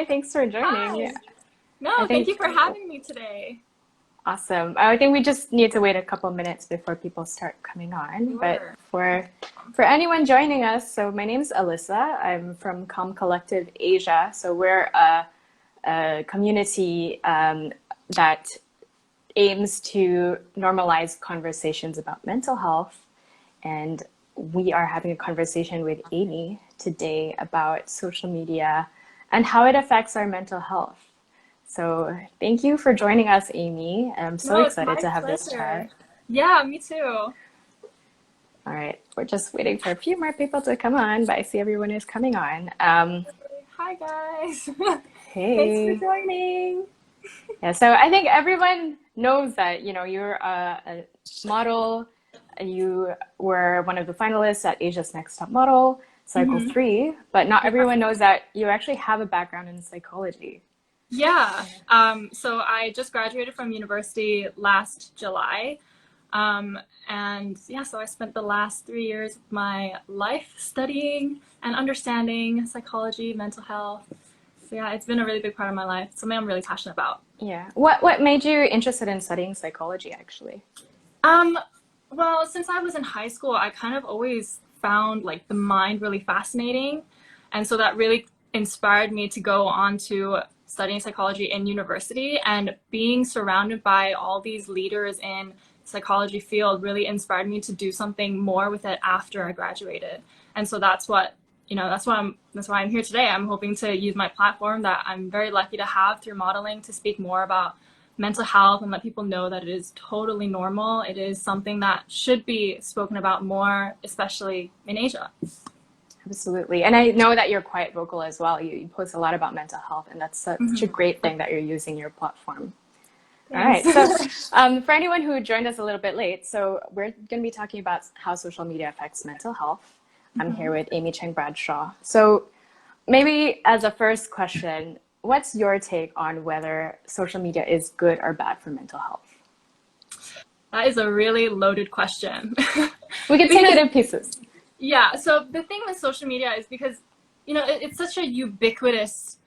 Hi, thanks for joining. Hi. No, I thank think you for having me today. awesome. I think we just need to wait a couple minutes before people start coming on. But Sure. for anyone joining us, so my name's Alyssa. I'm from Com Collective Asia. So we're a community that aims to normalize conversations about mental health. And we are having a conversation with Aimee today about social media and how it affects our mental health. So thank you for joining us, Aimee. I'm so No, it's excited my to have this pleasure. chat. Yeah, me too. All right, we're just waiting for a few more people to come on, but I see everyone is coming on. Hi, guys. Thanks for Hey. joining. Yeah, so I think everyone knows that, you're a model. You were one of the finalists at Asia's Next Top Model, Cycle hmm 3, but not Yeah. everyone knows that you actually have a background in psychology. Yeah. So I just graduated from university last July. Um, and yeah, so I spent the last 3 years of my life studying and understanding psychology, mental health. So yeah, it's been a really big part of my life. Something I'm really passionate about. Yeah. What made you interested in studying psychology, actually? Um, well, since I was in high school, I kind of always found like the mind really fascinating. And so that really inspired me to go on to studying psychology in university, and being surrounded by all these leaders in psychology field really inspired me to do something more with it after I graduated. And so that's why I'm here today. I'm hoping to use my platform that I'm very lucky to have through modeling to speak more about mental health and let people know that it is totally normal. It is something that should be spoken about more, especially in Asia. Absolutely. And I know that you're quite vocal as well. You post a lot about mental health, and that's such a Mm-hmm. great thing that you're using your platform. All Thanks. right. So, for anyone who joined us a little bit late, so we're going to be talking about how social media affects mental health. I'm here hmm with Aimee Cheng-Bradshaw. So, maybe as a first question, what's your take on whether social media is good or bad for mental health? That is a really loaded question. We can take it Because, in pieces. yeah, so the thing with social media is because, it's such a ubiquitous,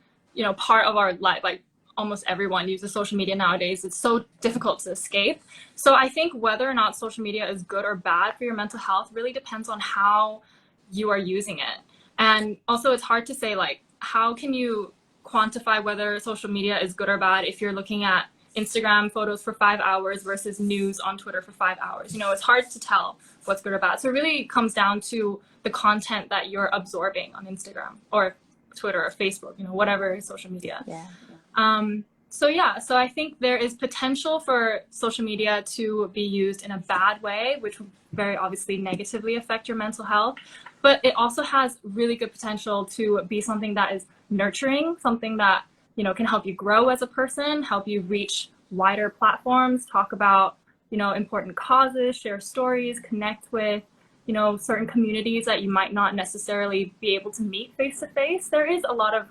part of our life. Like almost everyone uses social media nowadays. It's so difficult to escape. So I think whether or not social media is good or bad for your mental health really depends on how you are using it. And also, it's hard to say, like, how can you quantify whether social media is good or bad if you're looking at Instagram photos for 5 hours versus news on Twitter for 5 hours? It's hard to tell what's good or bad. So it really comes down to the content that you're absorbing on Instagram or Twitter or Facebook, whatever social media. Yeah. So yeah, so I think there is potential for social media to be used in a bad way, which will very obviously negatively affect your mental health. But it also has really good potential to be something that is nurturing, something that, can help you grow as a person, help you reach wider platforms, talk about, important causes, share stories, connect with, certain communities that you might not necessarily be able to meet face to face. There is a lot of,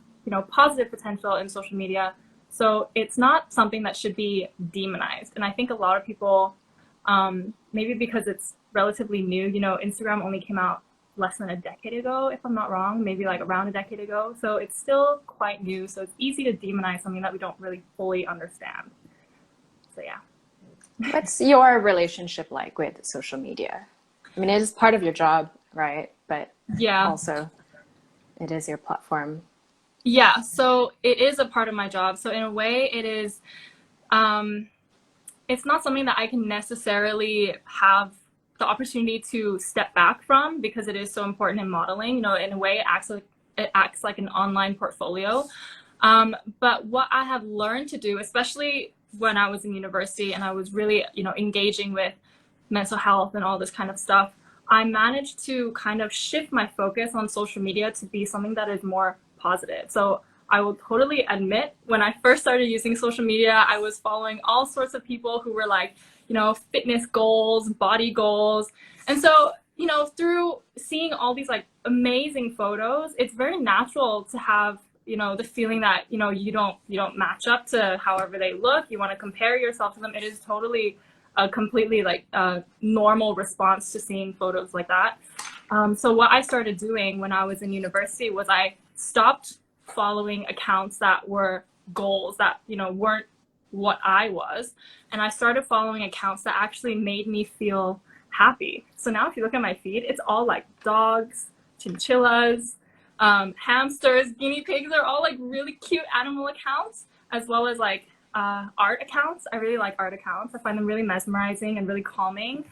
positive potential in social media. So it's not something that should be demonized. And I think a lot of people, maybe because it's relatively new, Instagram only came out less than a decade ago, if I'm not wrong, maybe like around a decade ago. So it's still quite new. So it's easy to demonize something that we don't really fully understand. So yeah. What's your relationship like with social media? I mean, it is part of your job, right? But Yeah. also, it is your platform. Yeah. So it is a part of my job. So in a way, it is, um, it's not something that I can necessarily have the opportunity to step back from because it is so important in modeling. In a way, it acts like an online portfolio. But what I have learned to do, especially when I was in university and I was really, engaging with mental health and all this kind of stuff, I managed to kind of shift my focus on social media to be something that is more positive. So I will totally admit, when I first started using social media, I was following all sorts of people who were like, fitness goals, body goals. And so, through seeing all these like amazing photos, it's very natural to have, the feeling that, you don't match up to however they look. You want to compare yourself to them. It is totally a completely like normal response to seeing photos like that. So what I started doing when I was in university was I stopped following accounts that were goals that, weren't what I was. And I started following accounts that actually made me feel happy. So now if you look at my feed, it's all like dogs, chinchillas, hamsters, guinea pigs. They're all like really cute animal accounts, as well as like art accounts. I really like art accounts. I find them really mesmerizing and really calming.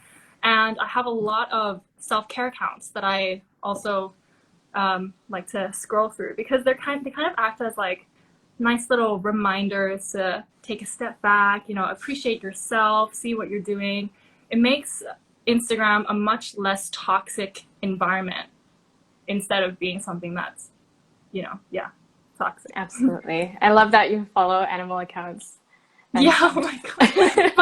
And I have a lot of self-care accounts that I also like to scroll through, because they kind of act as like nice little reminders to take a step back, appreciate yourself, see what you're doing. It makes Instagram a much less toxic environment instead of being something that's, toxic. Absolutely. I love that you follow animal accounts. Yeah, oh my god.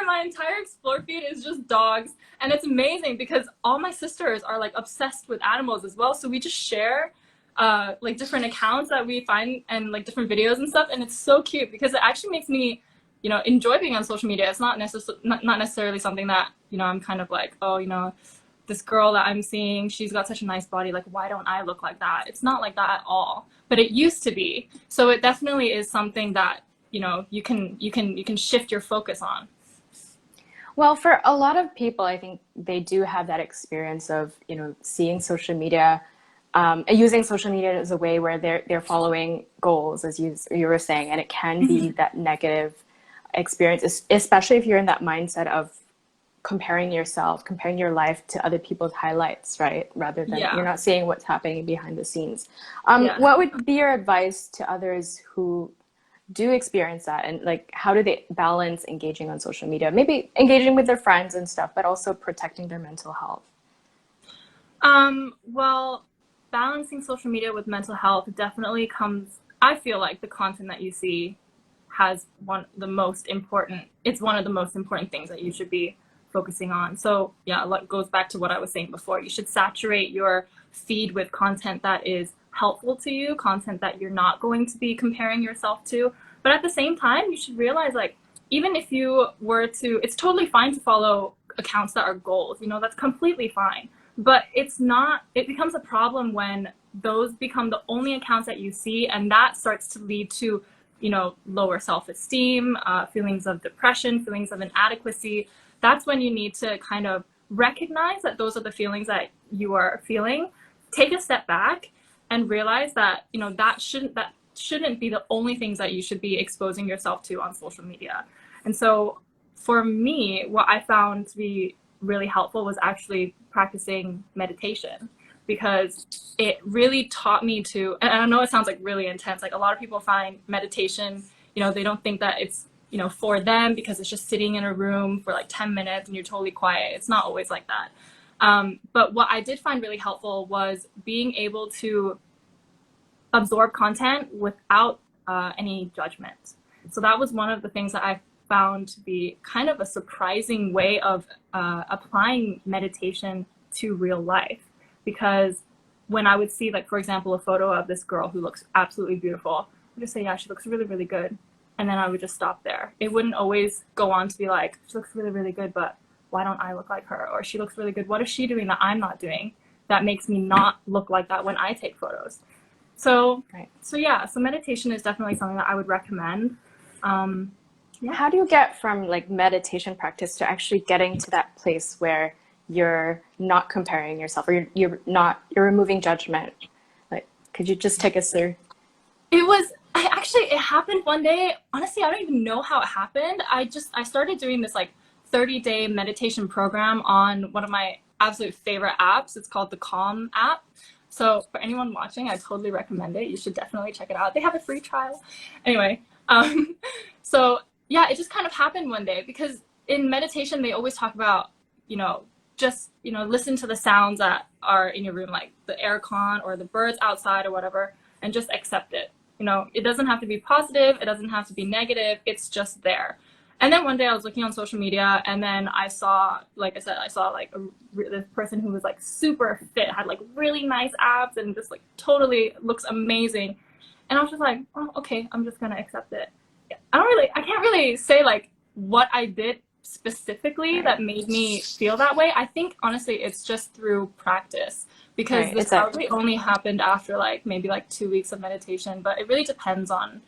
My entire explore feed is just dogs. And it's amazing because all my sisters are like obsessed with animals as well. So we just share like different accounts that we find and like different videos and stuff. And it's so cute because it actually makes me, enjoy being on social media. It's not necessarily something that, I'm kind of like, oh, this girl that I'm seeing, she's got such a nice body, like why don't I look like that? It's not like that at all. But it used to be. So it definitely is something that, you can shift your focus on. Well, for a lot of people, I think they do have that experience of, seeing social media, using social media as a way where they're following goals, as you were saying, and it can be that negative experience, especially if you're in that mindset of comparing your life to other people's highlights, right? Rather than you're not seeing what's happening behind the scenes. What would be your advice to others who do experience that, and like how do they balance engaging on social media, maybe engaging with their friends and stuff, but also protecting their mental health? Well, balancing social media with mental health definitely comes, I feel like the content that you see has one of the most important things that you should be focusing on. So yeah, it goes back to what I was saying before. You should saturate your feed with content that is helpful to you, content that you're not going to be comparing yourself to. But at the same time, you should realize, like, even if you were to, it's totally fine to follow accounts that are goals, that's completely fine. But it becomes a problem when those become the only accounts that you see, and that starts to lead to, lower self-esteem, feelings of depression, feelings of inadequacy. That's when you need to kind of recognize that those are the feelings that you are feeling, take a step back, and realize that, that shouldn't be the only things that you should be exposing yourself to on social media. And so for me, what I found to be really helpful was actually practicing meditation, because it really taught me to, and I know it sounds like really intense, like a lot of people find meditation, they don't think that it's, for them, because it's just sitting in a room for like 10 minutes and you're totally quiet. It's not always like that. But what I did find really helpful was being able to absorb content without any judgment. So that was one of the things that I found to be kind of a surprising way of applying meditation to real life. Because when I would see, like, for example, a photo of this girl who looks absolutely beautiful, I would just say, yeah, she looks really, really good. And then I would just stop there. It wouldn't always go on to be like, she looks really, really good, but why don't I look like her? Or she looks really good. What is she doing that I'm not doing that makes me not look like that when I take photos? So meditation is definitely something that I would recommend. How do you get from like meditation practice to actually getting to that place where you're not comparing yourself, or you're removing judgment? Like, could you just take us through? It happened one day. Honestly, I don't even know how it happened. I started doing this like 30-day meditation program on one of my absolute favorite apps. It's called the Calm app. So for anyone watching, I totally recommend it. You should definitely check it out. They have a free trial. Anyway, so yeah, it just kind of happened one day, because in meditation, they always talk about, just, listen to the sounds that are in your room, like the aircon or the birds outside or whatever, and just accept it. It doesn't have to be positive. It doesn't have to be negative. It's just there. And then one day I was looking on social media, and then I saw, like I said, this person who was like super fit, had like really nice abs, and just like totally looks amazing. And I was just like, oh, okay, I'm just gonna accept it. I can't really say like what I did specifically that made me feel that way. I think honestly it's just through practice, because Right. this probably only happened after like maybe like 2 weeks of meditation, but it really depends on,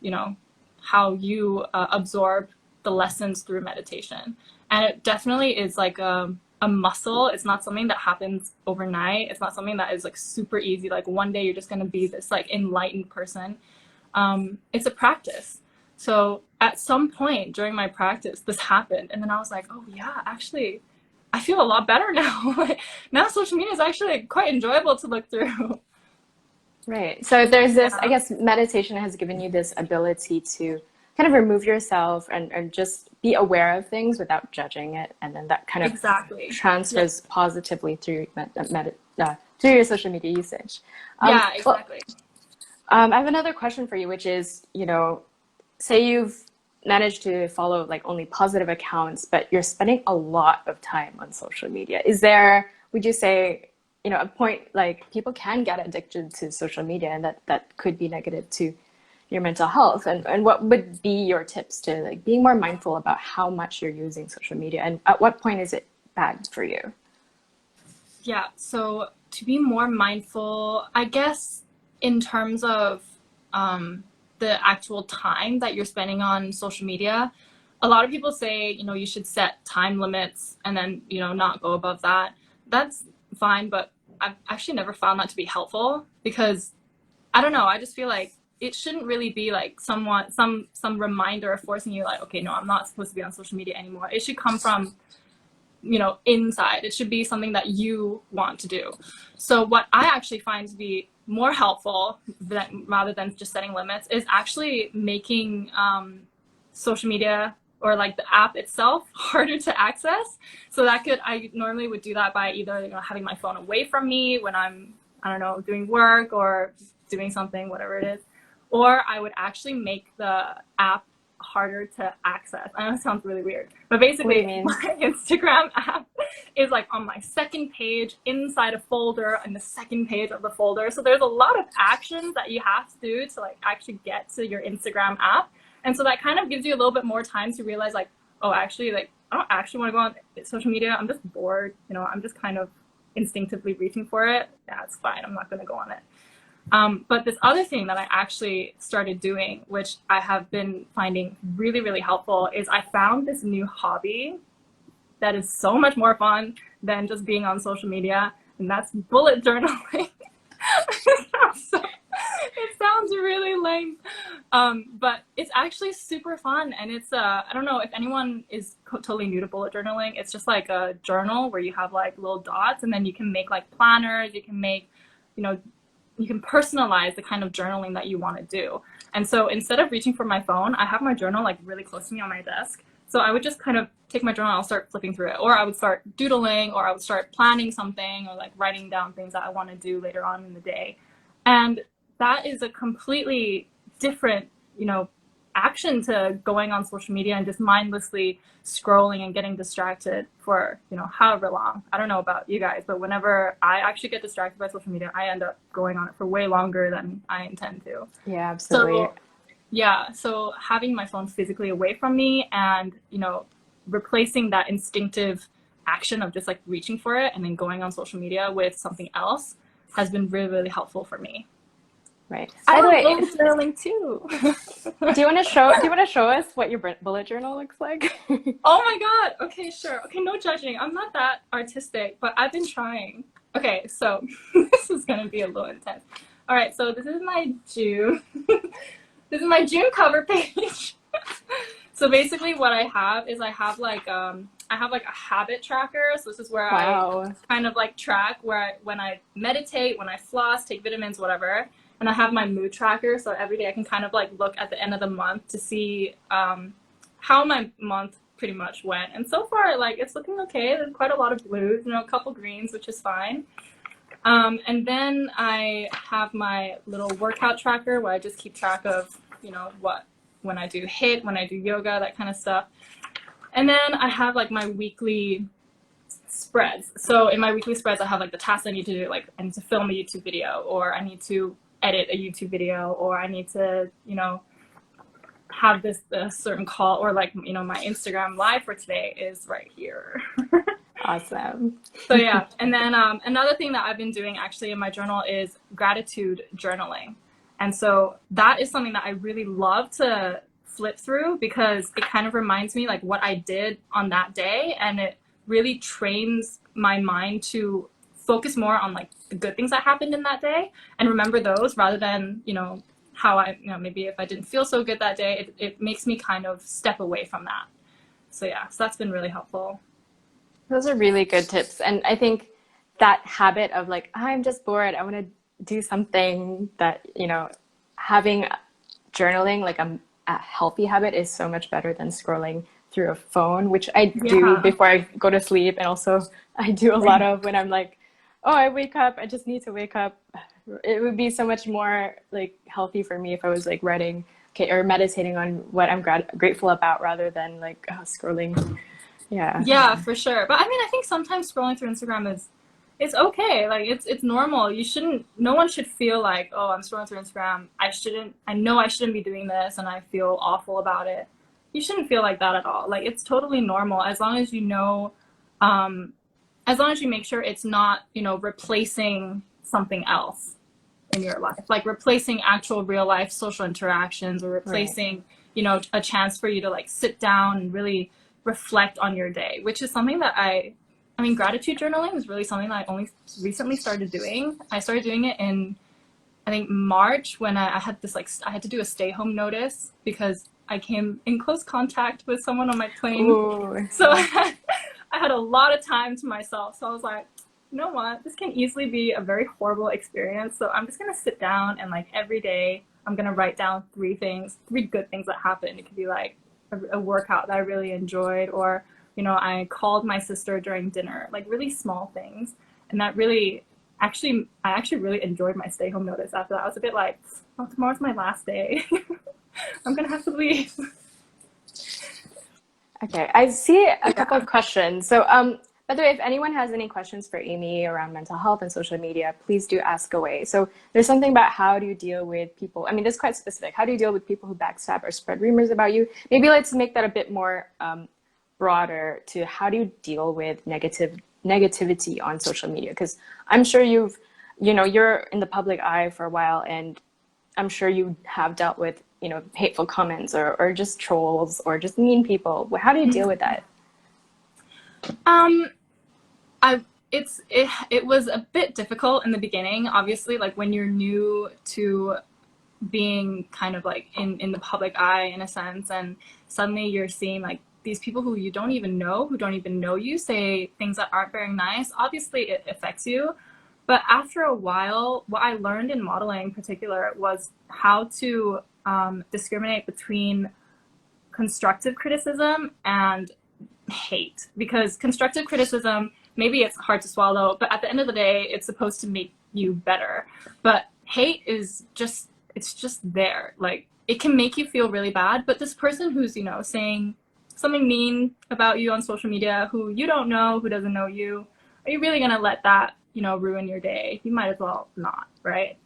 you know, how you absorb the lessons through meditation. And it definitely is like a muscle. It's not something that happens overnight. It's not something that is like super easy. Like one day you're just going to be this like enlightened person. It's a practice. So at some point during my practice, this happened. And then I was like, oh yeah, actually, I feel a lot better now. Now social media is actually quite enjoyable to look through. Right. So there's this, I Yeah, guess meditation has given you this ability to kind of remove yourself and just be aware of things without judging it. And then that kind of exactly. Yeah, transfers positively through through your social media usage. yeah, Well, exactly. I have another question for you, which is, say you've managed to follow like only positive accounts, but you're spending a lot of time on social media. Would you say, a point like people can get addicted to social media and that could be negative to your mental health? And what would be your tips to like being more mindful about how much you're using social media and at what point is it bad for you? Yeah, so to be more mindful, I guess, in terms of the actual time that you're spending on social media, a lot of people say, you should set time limits and then, not go above that. That's fine, but I've actually never found that to be helpful because I don't know, I just feel like it shouldn't really be like some reminder forcing you like, okay, no, I'm not supposed to be on social media anymore. It should come from inside. It should be something that you want to do. So what I actually find to be more helpful rather than just setting limits is actually making social media or like the app itself harder to access. So I normally would do that by either having my phone away from me when I'm, I don't know, doing work or doing something, whatever it is, or I would actually make the app harder to access. I know it sounds really weird, but What do you basically mean? my Instagram app is like on my second page inside a folder and the second page of the folder. So there's a lot of actions that you have to do to like actually get to your Instagram app. And so that kind of gives you a little bit more time to realize like, oh, actually, like I don't actually want to go on social media. I'm just bored. I'm just kind of instinctively reaching for it. Yeah, it's fine. I'm not going to go on it. But this other thing that I actually started doing, which I have been finding really, really helpful, is I found this new hobby that is so much more fun than just being on social media, and that's bullet journaling. It sounds really lame, but it's actually super fun, and it's I don't know if anyone is totally new to bullet journaling. It's just like a journal where you have like little dots, and then you can make like planners. You can make, you know, you can personalize the kind of journaling that you want to do. And so instead of reaching for my phone, I have my journal like really close to me on my desk. So I would just kind of take my journal, I'll start flipping through it, or I would start doodling, or I would start planning something, or like writing down things that I want to do later on in the day. And that is a completely different, action to going on social media and just mindlessly scrolling and getting distracted for, however long. I don't know about you guys, but whenever I actually get distracted by social media, I end up going on it for way longer than I intend to. Yeah, absolutely. So yeah, so having my phone physically away from me and, replacing that instinctive action of just like reaching for it and then going on social media with something else has been really, really helpful for me. Right. I By the love way, bullet journaling too. do you want to show us what your bullet journal looks like? Oh my god. Okay, sure. Okay, no judging. I'm not that artistic, but I've been trying. Okay, so this is gonna be a little intense. All right, so this is my June. This is my June cover page. So basically, what I have is I have like a habit tracker. So this is where I Wow. kind of like track when I meditate, when I floss, take vitamins, whatever. And I have my mood tracker. So every day I can kind of like look at the end of the month to see how my month pretty much went. And so far, like it's looking okay. There's quite a lot of blues, a couple greens, which is fine. And then I have my little workout tracker where I just keep track of, when I do HIIT, when I do yoga, that kind of stuff. And then I have like my weekly spreads. So in my weekly spreads, I have like the tasks I need to do, like I need to film a YouTube video, or I need to edit a YouTube video, or I need to, have this certain call, or like, my Instagram live for today is right here. Awesome. So yeah, and then another thing that I've been doing actually in my journal is gratitude journaling. And so that is something that I really love to flip through because it kind of reminds me like what I did on that day, and it really trains my mind to focus more on like the good things that happened in that day and remember those rather than, how I, maybe if I didn't feel so good that day, it makes me kind of step away from that. So yeah, so that's been really helpful. Those are really good tips. And I think that habit of like, I'm just bored, I want to do something that, having journaling, like a healthy habit, is so much better than scrolling through a phone, which I do Yeah. before I go to sleep. And also I do a lot of when I'm like, oh, I wake up, I just need to wake up. It would be so much more like healthy for me if I was like writing, okay, or meditating on what I'm grateful about rather than like scrolling. Yeah. Yeah, for sure. But I mean, I think sometimes scrolling through Instagram is it's okay. Like it's normal. You shouldn't no one should feel like, "Oh, I'm scrolling through Instagram. I know I shouldn't be doing this and I feel awful about it." You shouldn't feel like that at all. Like it's totally normal as long as you know um as long as you make sure it's not, replacing something else in your life. Like replacing actual real life social interactions or Right. replacing, a chance for you to like sit down and really reflect on your day, which is something that I mean, gratitude journaling is really something that I only recently started doing. I started doing it in, I think, March when I had this, like, I had to do a stay home notice because I came in close contact with someone on my plane. Ooh, So I had a lot of time to myself. So I was like, you know what? This can easily be a very horrible experience. So I'm just going to sit down and, like, every day I'm going to write down three good things that happened. It could be like a workout that I really enjoyed, or, I called my sister during dinner, like really small things. And that really, I actually really enjoyed my stay home notice after that. I was a bit like, oh, tomorrow's my last day. I'm going to have to leave. okay. I see a couple Yeah. of questions. So, by the way, if anyone has any questions for Aimee around mental health and social media, please do ask away. So, there's something about how do you deal with people? I mean, this is quite specific. How do you deal with people who backstab or spread rumors about you? Maybe let's make that a bit more broader to how do you deal with negativity on social media? Because I'm sure you're in the public eye for a while, and I'm sure you have dealt with, hateful comments or just trolls or just mean people. How do you deal with that? Um, I it was a bit difficult in the beginning, obviously, like when you're new to being kind of like in the public eye in a sense, and suddenly you're seeing like these people who you don't even know, who don't even know you, say things that aren't very nice. Obviously it affects you, but after a while, what I learned in modeling in particular was how to discriminate between constructive criticism and hate, because constructive criticism, maybe it's hard to swallow, but at the end of the day it's supposed to make you better. But hate is just, it's just there, like it can make you feel really bad. But this person who's, saying something mean about you on social media, who you don't know, who doesn't know you, are you really going to let that, ruin your day? You might as well not, right?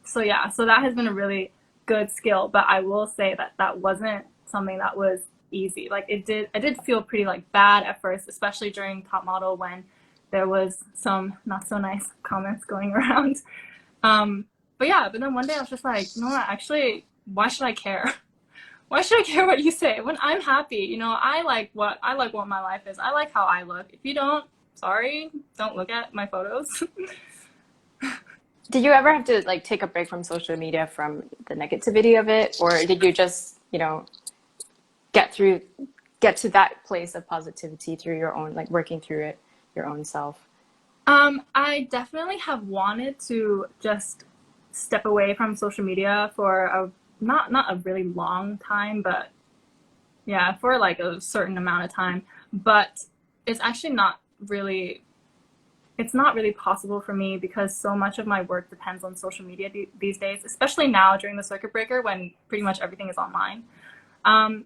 So yeah, so that has been a really good skill, but I will say that that wasn't something that was easy. Like I did feel pretty like bad at first, especially during Top Model when there was some not so nice comments going around. But yeah, but then one day I was just like, you know what, actually, why should I care? Why should I care what you say when I'm happy? I like what my life is. I like how I look. If you don't, sorry, don't look at my photos. Did you ever have to like take a break from social media from the negativity of it, or did you just, get through, get to that place of positivity through your own, like working through it your own self? I definitely have wanted to just step away from social media for a not a really long time, but yeah, for like a certain amount of time. But it's actually really it's not really possible for me because so much of my work depends on social media these days, especially now during the circuit breaker when pretty much everything is online.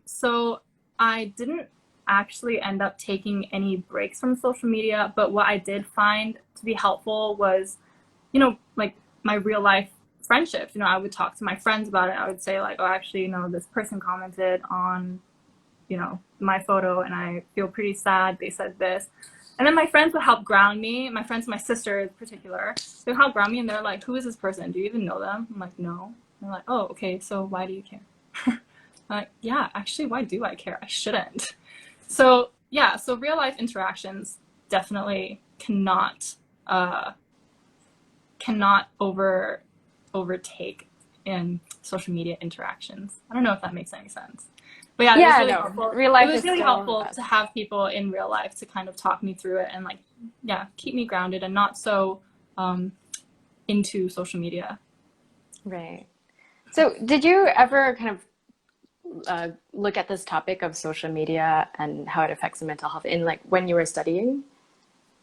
So I didn't actually end up taking any breaks from social media, but what I did find to be helpful was, like my real life friendships. I would talk to my friends about it. I would say like, oh, actually, this person commented on, my photo and I feel pretty sad. They said this. And then my friends would help ground me. My friends, my sister in particular, they would help ground me, and they're like, "Who is this person? Do you even know them?" I'm like, "No." They're like, "Oh, okay. So why do you care?" I'm like, "Yeah, actually, why do I care? I shouldn't." So yeah, so real life interactions definitely uh, cannot overtake in social media interactions. I don't know if that makes any sense. But yeah, it was Yeah, really no, helpful. real It life was is really still helpful best. to have people in real life to kind of talk me through it and like, yeah, keep me grounded and not so um, into social media. Right. So, did you ever kind of look at this topic of social media and how it affects the mental health in like when you were studying?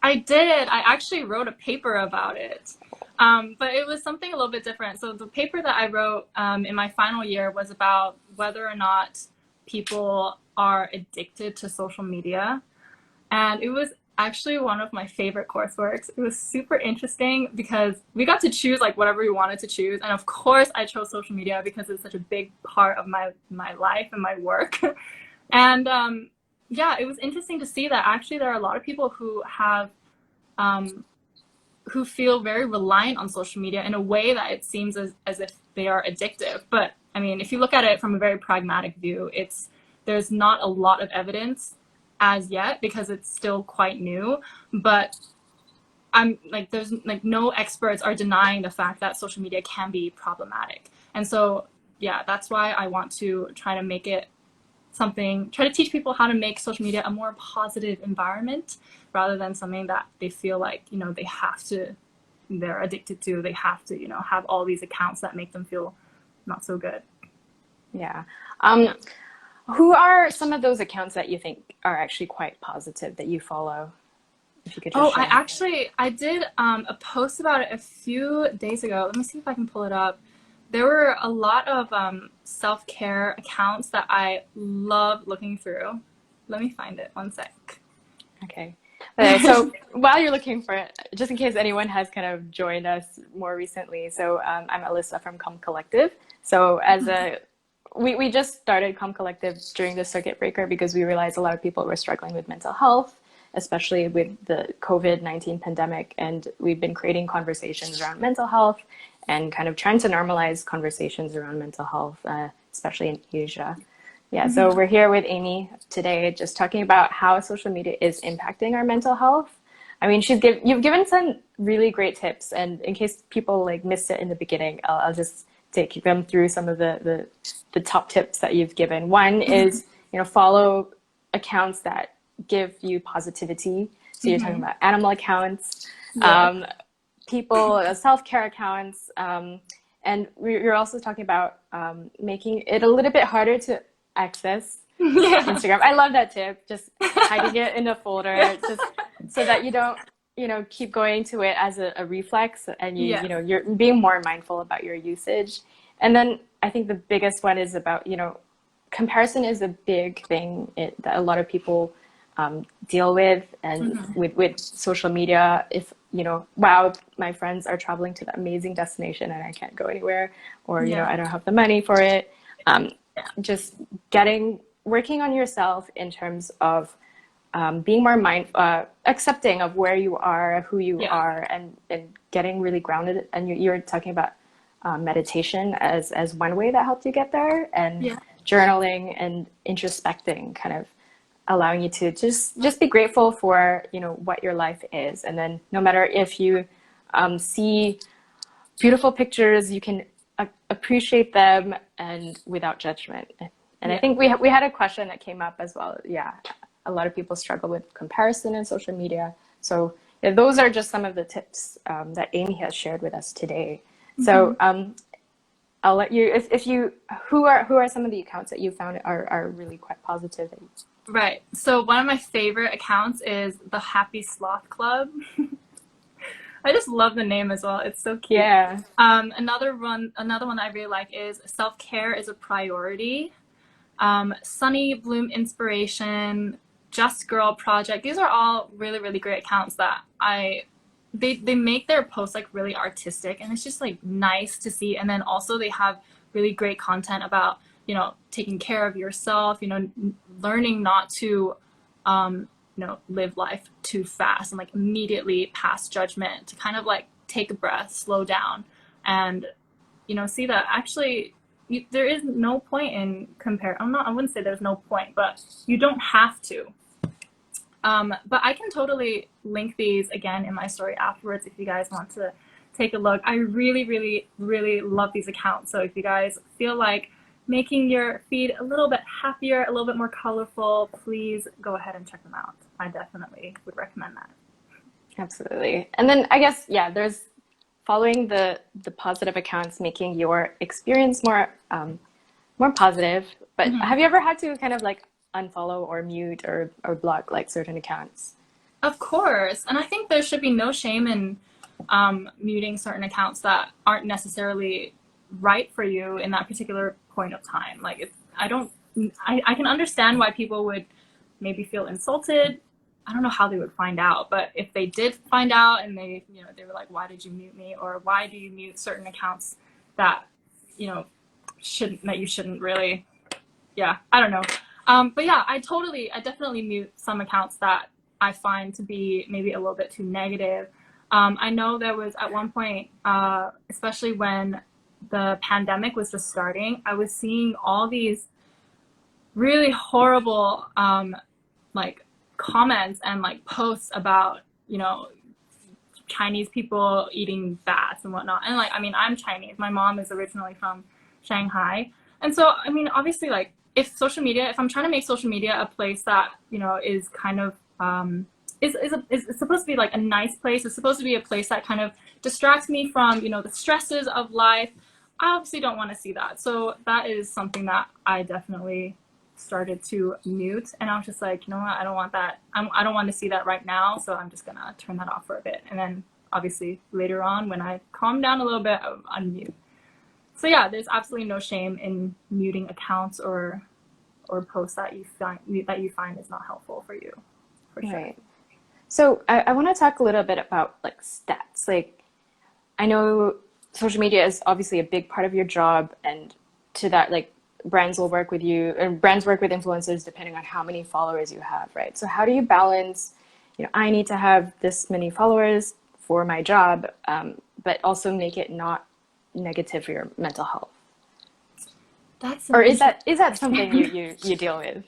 I did. I actually wrote a paper about it. But it was something a little bit different. So the paper that I wrote in my final year was about whether or not people are addicted to social media. And it was actually one of my favorite courseworks. It was super interesting because we got to choose like whatever we wanted to choose. And of course I chose social media because it's such a big part of my life and my work. And yeah, it was interesting to see that actually there are a lot of people who have um, who feel very reliant on social media in a way that it seems as if they are addictive. But I mean, if you look at it from a very pragmatic view, there's not a lot of evidence as yet because it's still quite new. But I'm like, there's like no experts are denying the fact that social media can be problematic. And so, yeah, that's why I want to try to make it try to teach people how to make social media a more positive environment rather than something that they feel like, they're addicted to, they have to, have all these accounts that make them feel not so good. Yeah. Yeah. Um, who are some of those accounts that you think are actually quite positive that you follow? If you could just Oh, share. I did a post about it a few days ago. Let me see if I can pull it up. There were a lot of self-care accounts that I love looking through. Let me find it. One sec. Okay. So while you're looking for it, just in case anyone has kind of joined us more recently, so I'm Alyssa from Com Collective. So we just started Com Collective during the circuit breaker because we realized a lot of people were struggling with mental health, especially with the COVID-19 pandemic, and we've been creating conversations around mental health and kind of trying to normalize conversations around mental health, especially in Asia. Yeah, so we're here with Aimee today, just talking about how social media is impacting our mental health. I mean, you've given some really great tips, and in case people like missed it in the beginning, I'll just take them through some of the top tips that you've given. One is, follow accounts that give you positivity. So you're talking Hmm. about animal accounts, Yeah. um, people, self-care accounts, and you're also talking about making it a little bit harder to access Yeah. Instagram. I love that tip. Just hiding it in a folder, just so that you don't, keep going to it as a reflex, and Yes. you're being more mindful about your usage. And then I think the biggest one is about, comparison is a big thing that a lot of people deal with, and Hmm. with social media. If wow, my friends are traveling to the amazing destination and I can't go anywhere, or Yeah. I don't have the money for it. Um, Yeah. just working on yourself in terms of being more accepting of where you are, who you Yeah. are, and getting really grounded. And you're talking about meditation as one way that helped you get there, and Yeah. journaling and introspecting, kind of allowing you to just be grateful for what your life is, and then no matter if you see beautiful pictures, you can appreciate them and without judgment. And I Yeah. think we had a question that came up as well. Yeah, a lot of people struggle with comparison in social media. So yeah, those are just some of the tips that Aimee has shared with us today. Hmm. So I'll let you, if you, who are some of the accounts that you found are really quite positive? Right. So one of my favorite accounts is the Happy Sloth Club. I just love the name as well. It's so cute. Yeah. Another one I really like is Self Care is a Priority. Sunny Bloom Inspiration, Just Girl Project. These are all really, really great accounts that they make their posts like really artistic, and it's just like nice to see. And then also they have really great content about taking care of yourself, learning not to live life too fast and like immediately pass judgment, to kind of like take a breath, slow down, and see that actually there is no point in compare. I wouldn't say there's no point, but you don't have to. But I can totally link these again in my story afterwards if you guys want to take a look. I really, really, really love these accounts. So if you guys feel like making your feed a little bit happier, a little bit more colorful, please go ahead and check them out. I definitely would recommend that. Absolutely. And then I guess, yeah, there's following the positive accounts, making your experience more positive. But have you ever had to kind of like unfollow or mute or block like certain accounts? Of course. And I think there should be no shame in muting certain accounts that aren't necessarily right for you in that particular point of time. Like I can understand why people would maybe feel insulted. I don't know how they would find out, but if they did find out and they were like, why did you mute me? Or why do you mute certain accounts that, you shouldn't really, yeah, I don't know. But yeah, I definitely mute some accounts that I find to be maybe a little bit too negative. I know there was at one point, especially when the pandemic was just starting, I was seeing all these really horrible, like comments and like posts about, Chinese people eating bats and whatnot. And like, I mean, I'm Chinese. My mom is originally from Shanghai. And so, I mean, obviously, like, if I'm trying to make social media a place that, is kind of, is supposed to be like a nice place, it's supposed to be a place that kind of distracts me from, the stresses of life, I obviously don't want to see that. So that is something that I definitely started to mute. And I was just like, what, I don't want that. I don't want to see that right now. So I'm just going to turn that off for a bit. And then obviously later on, when I calm down a little bit, I'll unmute. So yeah, there's absolutely no shame in muting accounts or posts that you find is not helpful for you, for sure. Right. So I want to talk a little bit about like stats. Like, I know social media is obviously a big part of your job, and to that, like, brands will work with you, and brands work with influencers depending on how many followers you have, right? So how do you balance, I need to have this many followers for my job, but also make it not negative for your mental health? Or is that something you deal with?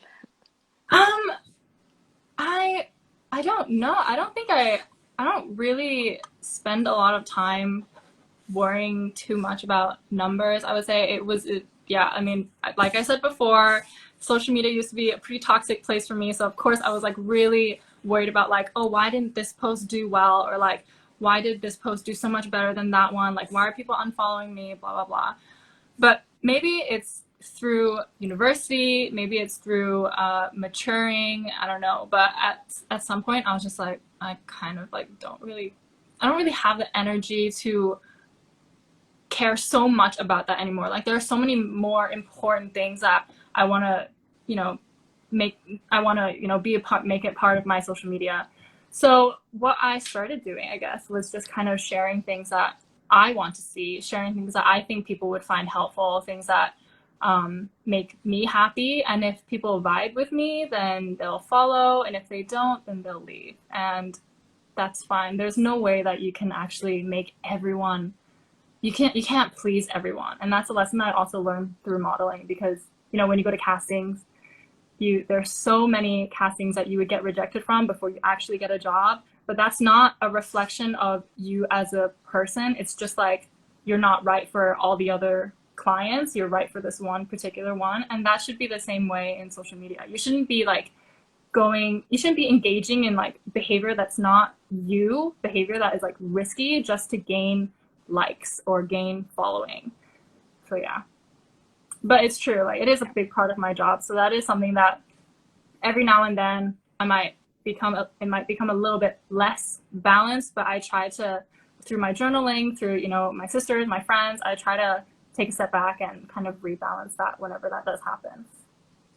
I don't know. I don't really spend a lot of time worrying too much about numbers. I would say yeah, I mean, like I said before, social media used to be a pretty toxic place for me. So of course I was like really worried about like, oh, why didn't this post do well? Or like, why did this post do so much better than that one? Like, why are people unfollowing me? Blah, blah, blah. But maybe it's through university, maybe it's through maturing, I don't know. But at some point I was just like, I kind of like I don't really have the energy to care so much about that anymore. Like, there are so many more important things that I want to, make it part of my social media. So what I started doing, I guess, was just kind of sharing things that I want to see, sharing things that I think people would find helpful, things that make me happy. And if people vibe with me, then they'll follow. And if they don't, then they'll leave. And that's fine. There's no way that you can actually make everyone, you can't please everyone. And that's a lesson that I also learned through modeling, because, when you go to castings, there's so many castings that you would get rejected from before you actually get a job. But that's not a reflection of you as a person. It's just like, you're not right for all the other clients. You're right for this one particular one. And that should be the same way in social media. You shouldn't be engaging in like behavior that's not you, behavior that is like risky just to gain likes or gain following. So yeah. But it's true, like, it is a big part of my job. So that is something that every now and then it might become a little bit less balanced, but I try to, through my journaling, through, my sisters, my friends, I try to take a step back and kind of rebalance that whenever that does happen.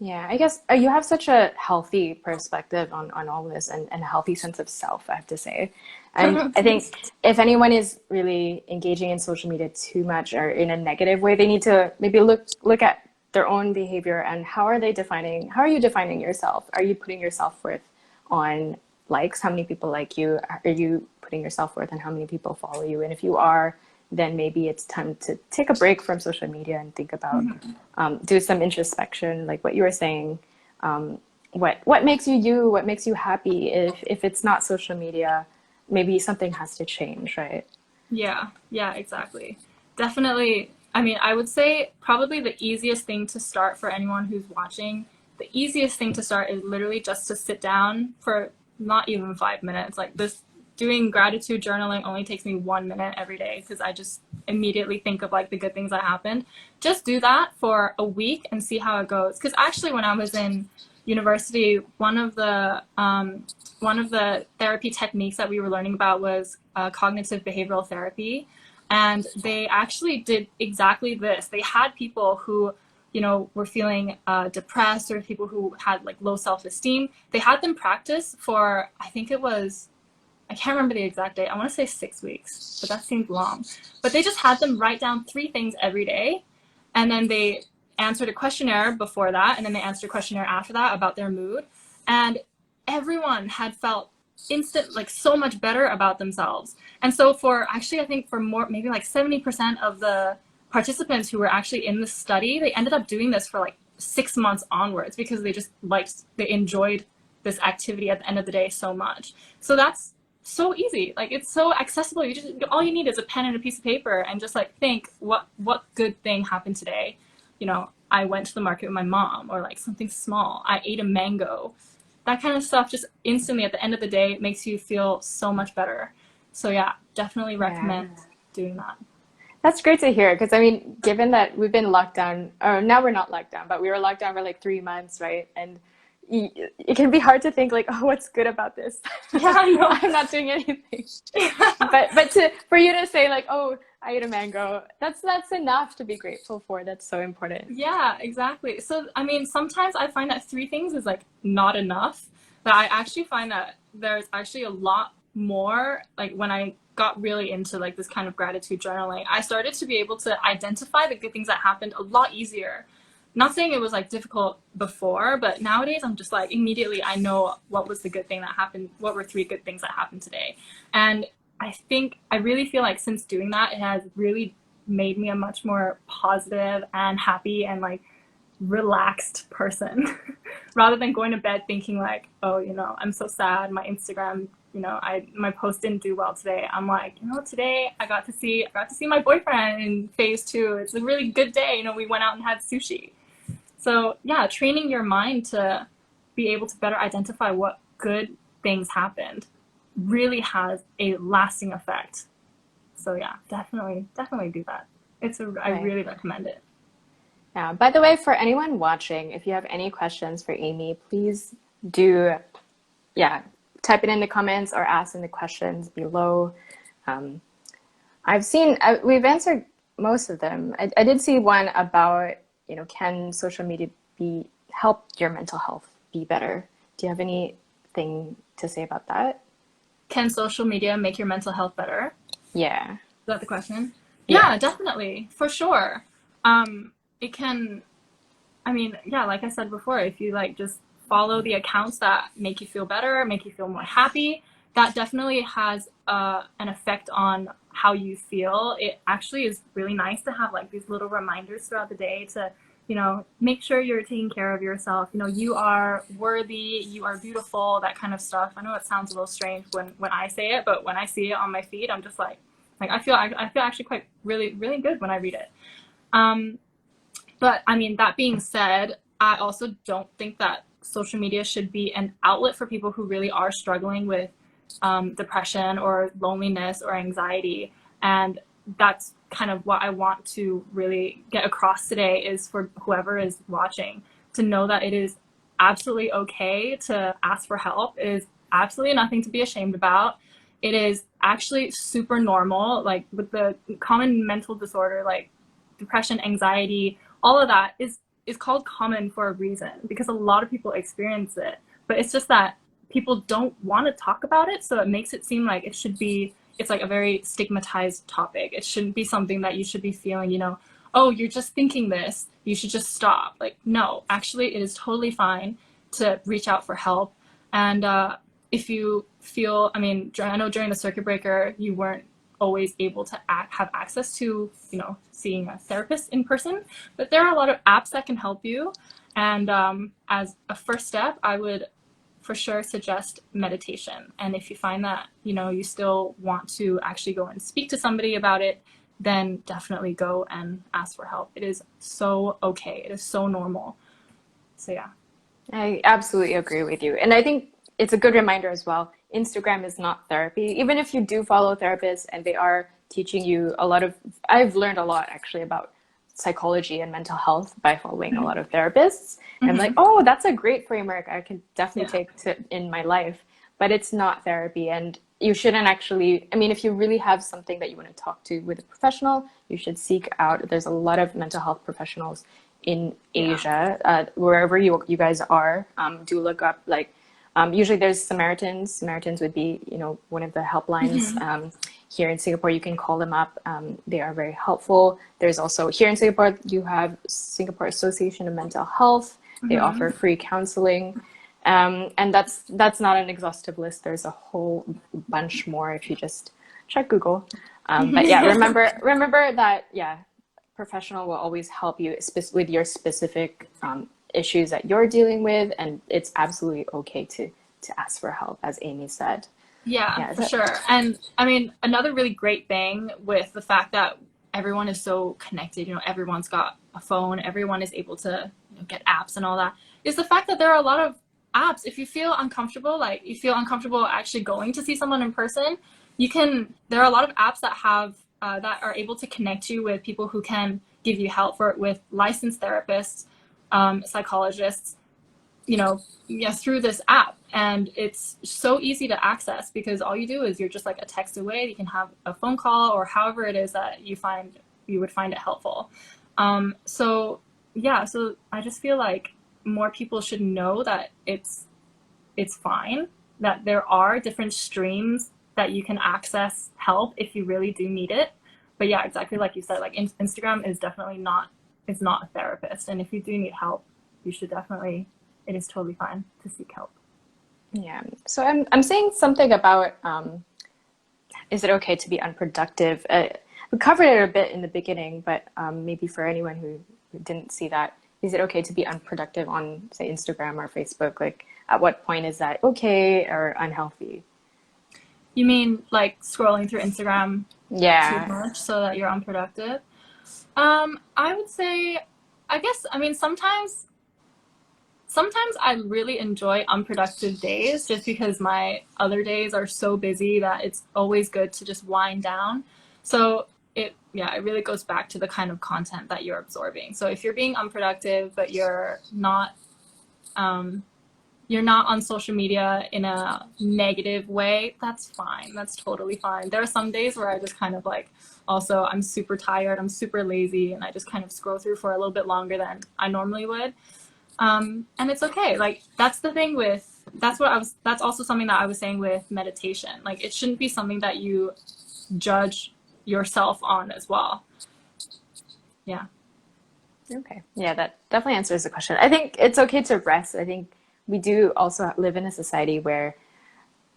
Yeah, I guess you have such a healthy perspective on all this, and a healthy sense of self, I have to say. And I think if anyone is really engaging in social media too much or in a negative way, they need to maybe look at their own behavior and how are you defining yourself? Are you putting your self-worth on likes, how many people like you? Are you putting your self-worth on how many people follow you? And if you are, then maybe it's time to take a break from social media and think about, do some introspection, like what you were saying. What makes you you? What makes you happy? If it's not social media, maybe something has to change, right? Yeah, yeah, exactly. Definitely. I mean, I would say probably the easiest thing to start for anyone who's watching, the easiest thing to start is literally just to sit down for not even 5 minutes. Like this, doing gratitude journaling only takes me 1 minute every day because I just immediately think of like the good things that happened. Just do that for a week and see how it goes. Because actually, when I was in university, one of the therapy techniques that we were learning about was cognitive behavioral therapy. And they actually did exactly this. They had people who, you know, were feeling depressed, or people who had like low self-esteem. They had them practice for, I think it was, I can't remember the exact date. I want to say 6 weeks, but that seems long. But they just had them write down 3 things every day. And then they answered a questionnaire before that. And then they answered a questionnaire after that about their mood. And everyone had felt instant, like so much better about themselves. And so for actually, I think for more, maybe like 70% of the participants who were actually in the study, they ended up doing this for like 6 months onwards because they just liked, they enjoyed this activity at the end of the day so much. So that's so easy. Like it's so accessible. You just, all you need is a pen and a piece of paper and just like think what good thing happened today. You know, I went to the market with my mom, or like something small. I ate a mango. That kind of stuff just instantly at the end of the day makes you feel so much better. So yeah, definitely recommend doing that. That's great to hear because I mean, given that we've been locked down, or now we're not locked down, but we were locked down for like 3 months, right? And it can be hard to think like, oh, what's good about this? Yeah, I know. I'm not doing anything. But for you to say like, oh, I ate a mango, that's enough to be grateful for. That's so important. Yeah, exactly. So, I mean, sometimes I find that 3 things is like not enough, but I actually find that there's actually a lot more. Like when I got really into like this kind of gratitude journaling, I started to be able to identify the good things that happened a lot easier. Not saying it was like difficult before, but nowadays I'm just like immediately I know what was the good thing that happened, what were 3 good things that happened today. And I really feel like since doing that, it has really made me a much more positive and happy and like relaxed person rather than going to bed thinking like, oh, you know, I'm so sad, my Instagram, you know, my post didn't do well today. I'm like, you know, today I got to see my boyfriend in phase 2. It's a really good day. You know, we went out and had sushi. So yeah, training your mind to be able to better identify what good things happened really has a lasting effect. So yeah, definitely do that. I Right. really recommend it. Yeah. By the way, for anyone watching, if you have any questions for Aimee, please do, yeah, type it in the comments or ask in the questions below. Um, we've answered most of them. I did see one about, you know, can social media help your mental health be better? Do you have anything to say about that? Can social media make your mental health better? Yeah. Is that the question? Yeah. Yeah, definitely, for sure. It can, I mean, yeah, like I said before, if you like just follow the accounts that make you feel better, make you feel more happy, that definitely has an effect on how you feel. It actually is really nice to have like these little reminders throughout the day to, you know, make sure you're taking care of yourself. You know, you are worthy, you are beautiful, that kind of stuff. I know it sounds a little strange when I say it, but when I see it on my feed, I'm just like I feel actually quite really good when I read it. But I mean, that being said, I also don't think that social media should be an outlet for people who really are struggling with depression or loneliness or anxiety. And that's kind of what I want to really get across today, is for whoever is watching to know that it is absolutely okay to ask for help. It is absolutely nothing to be ashamed about. It is actually super normal, like with the common mental disorder like depression, anxiety, all of that is called common for a reason, because a lot of people experience it. But it's just that people don't want to talk about it, so it makes it seem like it's like a very stigmatized topic. It shouldn't be something that you should be feeling, you know, oh, you're just thinking this, you should just stop. Like, no, actually it is totally fine to reach out for help. And if you feel, I mean, I know during the circuit breaker, you weren't always able to have access to, seeing a therapist in person, but there are a lot of apps that can help you. And as a first step, I would for sure suggest meditation. And if you find that, you still want to actually go and speak to somebody about it, then definitely go and ask for help. It is so okay. It is so normal. So yeah. I absolutely agree with you. And I think it's a good reminder as well. Instagram is not therapy. Even if you do follow therapists and they are teaching you a lot of, I've learned a lot actually about psychology and mental health by following a lot of therapists. And I'm like, oh, that's a great framework. I can definitely take to in my life, but it's not therapy. And you shouldn't actually, I mean, if you really have something that you want to talk to with a professional, you should seek out. There's a lot of mental health professionals in Asia, wherever you guys are. Do look up like, usually there's Samaritans. Samaritans would be, one of the helplines. Here in Singapore, you can call them up. They are very helpful. There's also, here in Singapore, you have Singapore Association of Mental Health. They offer free counseling. And that's not an exhaustive list. There's a whole bunch more if you just check Google. But yeah, remember that, professional will always help you with your specific issues that you're dealing with, and it's absolutely okay to ask for help, as Aimee said. Yeah, for sure. And I mean, another really great thing with the fact that everyone is so connected, everyone's got a phone, everyone is able to get apps and all that, is the fact that there are a lot of apps. If you feel uncomfortable, like you feel uncomfortable actually going to see someone in person, there are a lot of apps that have that are able to connect you with people who can give you help with licensed therapists, psychologists, through this app. And it's so easy to access because all you do is you're just like a text away. You can have a phone call or however it is that you would find it helpful. So I just feel like more people should know that it's fine, that there are different streams that you can access help if you really do need it. But yeah, exactly like you said, like Instagram is definitely not a therapist. And if you do need help, you should definitely, it is totally fine to seek help. Yeah. So I'm saying something about, is it okay to be unproductive? We covered it a bit in the beginning, but maybe for anyone who didn't see that, is it okay to be unproductive on, say, Instagram or Facebook? Like, at what point is that okay or unhealthy? You mean like scrolling through Instagram too much so that you're unproductive? I would say, I mean, sometimes I really enjoy unproductive days just because my other days are so busy that it's always good to just wind down. So it really goes back to the kind of content that you're absorbing. So if you're being unproductive, but you're not on social media in a negative way, that's fine. That's totally fine. There are some days where I just kind of like, also, I'm super tired, I'm super lazy, and I just kind of scroll through for a little bit longer than I normally would. And it's okay. Like, that's also something that I was saying with meditation. Like, it shouldn't be something that you judge yourself on as well. Yeah. Okay. Yeah, that definitely answers the question. I think it's okay to rest. I think we do also live in a society where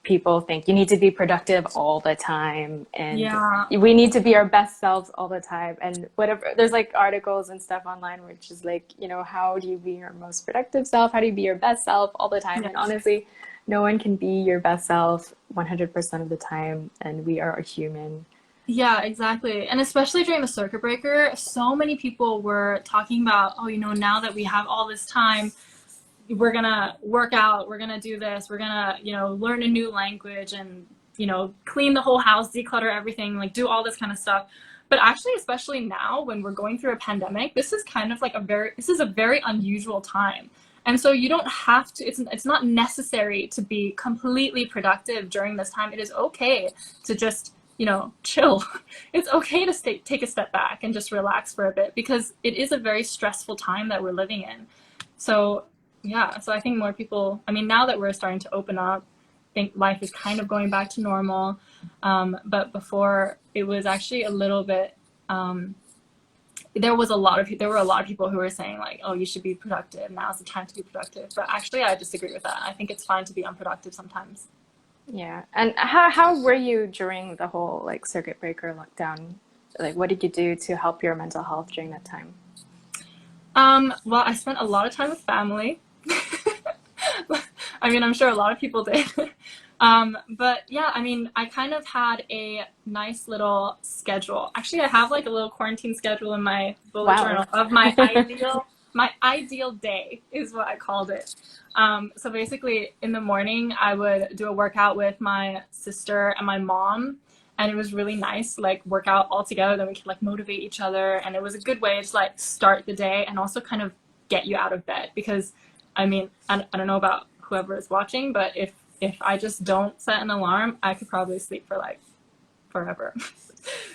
people think you need to be productive all the time and we need to be our best selves all the time. And whatever, there's like articles and stuff online, which is like, how do you be your most productive self? How do you be your best self all the time? And honestly, no one can be your best self 100% of the time. And we are a human. Yeah, exactly. And especially during the circuit breaker, so many people were talking about, now that we have all this time, we're gonna work out, we're gonna do this, we're gonna, learn a new language and, clean the whole house, declutter everything, like do all this kind of stuff. But actually, especially now when we're going through a pandemic, this is kind of like this is a very unusual time. And so you don't have to, it's not necessary to be completely productive during this time. It is okay to just, chill. It's okay to take a step back and just relax for a bit because it is a very stressful time that we're living in. So I think more people, I mean, now that we're starting to open up, I think life is kind of going back to normal. But before, it was actually a little bit there were a lot of people who were saying like, oh, you should be productive. Now's the time to be productive. But actually, I disagree with that. I think it's fine to be unproductive sometimes. Yeah. And how were you during the whole like circuit breaker lockdown? Like, what did you do to help your mental health during that time? Well, I spent a lot of time with family. I mean, I'm sure a lot of people did. But yeah, I mean, I kind of had a nice little schedule. Actually, I have like a little quarantine schedule in my bullet Wow. journal of my ideal day is what I called it. So basically, in the morning, I would do a workout with my sister and my mom, and it was really nice, like work out all together. Then we could like motivate each other, and it was a good way to like start the day and also kind of get you out of bed because, I mean, I don't know about whoever is watching, but if I just don't set an alarm, I could probably sleep for like forever.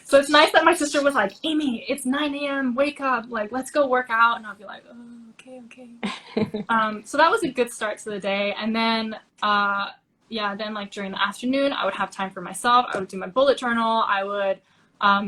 So it's nice that my sister was like, Aimee, it's 9 a.m. Wake up, like let's go work out, and I'll be like, oh, okay, okay. So that was a good start to the day, and then yeah, then like during the afternoon, I would have time for myself. I would do my bullet journal. I would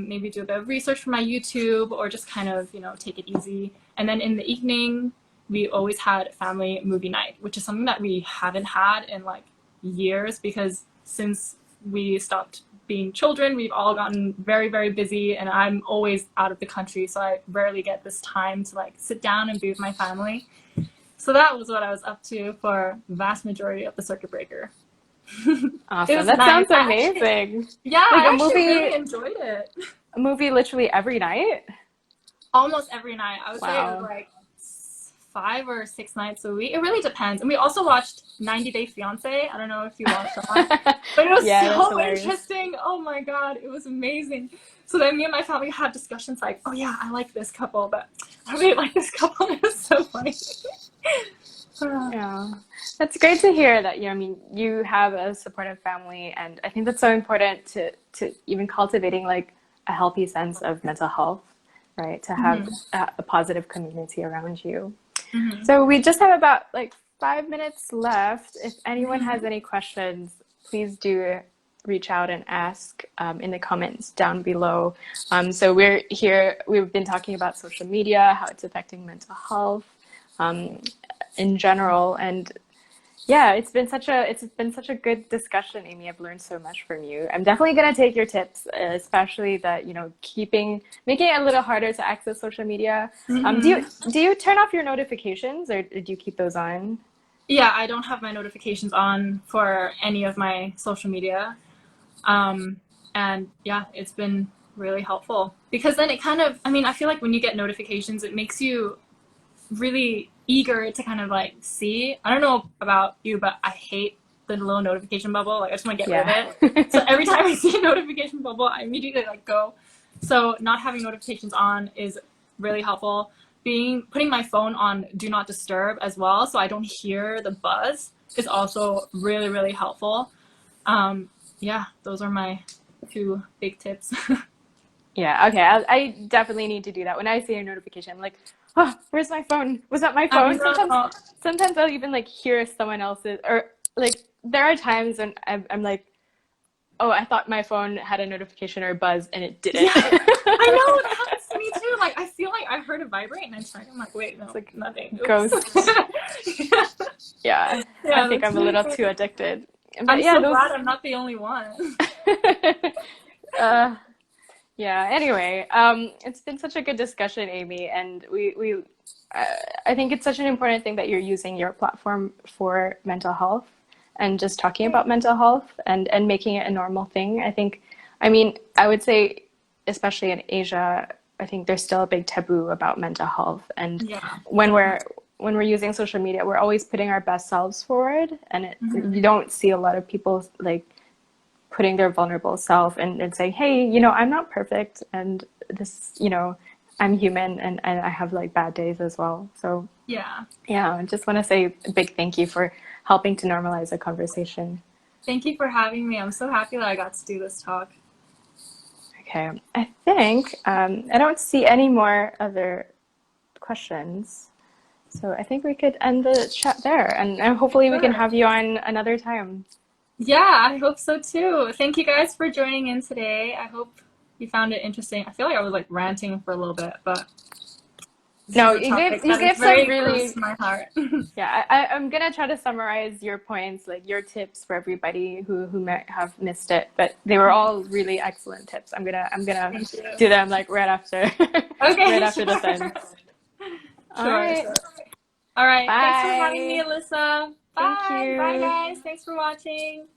maybe do a bit of research for my YouTube, or just kind of take it easy. And then in the evening, we always had family movie night, which is something that we haven't had in like years because since we stopped being children, we've all gotten very, very busy, and I'm always out of the country, so I rarely get this time to like sit down and be with my family. So that was what I was up to for the vast majority of the circuit breaker. It Awesome. was That nice. sounds amazing. Yeah, Like I actually really enjoyed it. a movie literally every night? Almost every night. I would say it was Wow. like 5 or 6 nights a week. It really depends. And we also watched 90 Day Fiance. I don't know if you watched that, but it was Yeah, that's so hilarious. interesting. Oh my God, it was amazing. So then me and my family had discussions like, oh yeah, I like this couple, but I don't really like this couple. It was so funny. Yeah. That's great to hear that, I mean, you have a supportive family, and I think that's so important to even cultivating like a healthy sense of mental health, right? To have Mhm. a positive community around you. Mhm. So we just have about like 5 minutes left. If anyone has Mhm. any questions, please do reach out and ask in the comments down below. So we're here, we've been talking about social media, how it's affecting mental health um, in general. And yeah, it's been such a good discussion, Aimee. I've learned so much from you. I'm definitely gonna take your tips, especially that, making it a little harder to access social media. Do you Mhm. do you turn off your notifications, or do you keep those on? Yeah, I don't have my notifications on for any of my social media. Um, and yeah, it's been really helpful because then it kind of, I mean, I feel like when you get notifications, it makes you really eager to kind of like see. I don't know about you, but I hate the little notification bubble. Like I just want to get rid of Yeah. it. So every time I see a notification bubble, I immediately like go. So not having notifications on is really helpful. Putting my phone on do not disturb as well, so I don't hear the buzz is also really, really helpful. Um, yeah, those are my two big tips. Yeah, okay. I definitely need to do that. When I see a notification, I'm like, oh, where's my phone? Was that my I phone? know. Sometimes I'll even like hear someone else's, or like there are times when I'm like, oh, I thought my phone had a notification or a buzz and it didn't. Yeah, I know it happens to me too. Like I feel like I heard a vibrate and I check. I'm like, wait, It's no, like nothing. Oops. ghosts. Yeah, I Yeah, think that's I'm a really little too funny. addicted. But I'm yeah, so those. glad I'm not the only one. uh, yeah. Anyway, it's been such a good discussion, Aimee, and uh, I think it's such an important thing that you're using your platform for mental health and just talking about mental health and making it a normal thing. I mean, I would say, especially in Asia, I think there's still a big taboo about mental health. And Yeah, when definitely. we're using social media, we're always putting our best selves forward, and you Hmm. don't see a lot of people like putting their vulnerable self and saying, hey, I'm not perfect, and this, I'm human, and I have like bad days as well. So Yeah. yeah, I just want to say a big thank you for helping to normalize the conversation. Thank you for having me. I'm so happy that I got to do this talk. Okay, I think I don't see any more other questions. So I think we could end the chat there, and hopefully we can Sure. have you on another time. Yeah, I hope so too. Thank you guys for joining in today. I hope you found it interesting. I feel like I was like ranting for a little bit, but this No, is a topic you that is gave some very close really, to my heart. yeah. I'm gonna try to summarize your points, like your tips for everybody who might have missed it, but they were all really excellent tips. I'm gonna Thank you. do them like right after right Okay, after sure. this ends. All Sure, right. sure. All right. Thanks for having me, Bye. Alyssa. Thank Bye. Bye, you. guys. Thanks for watching.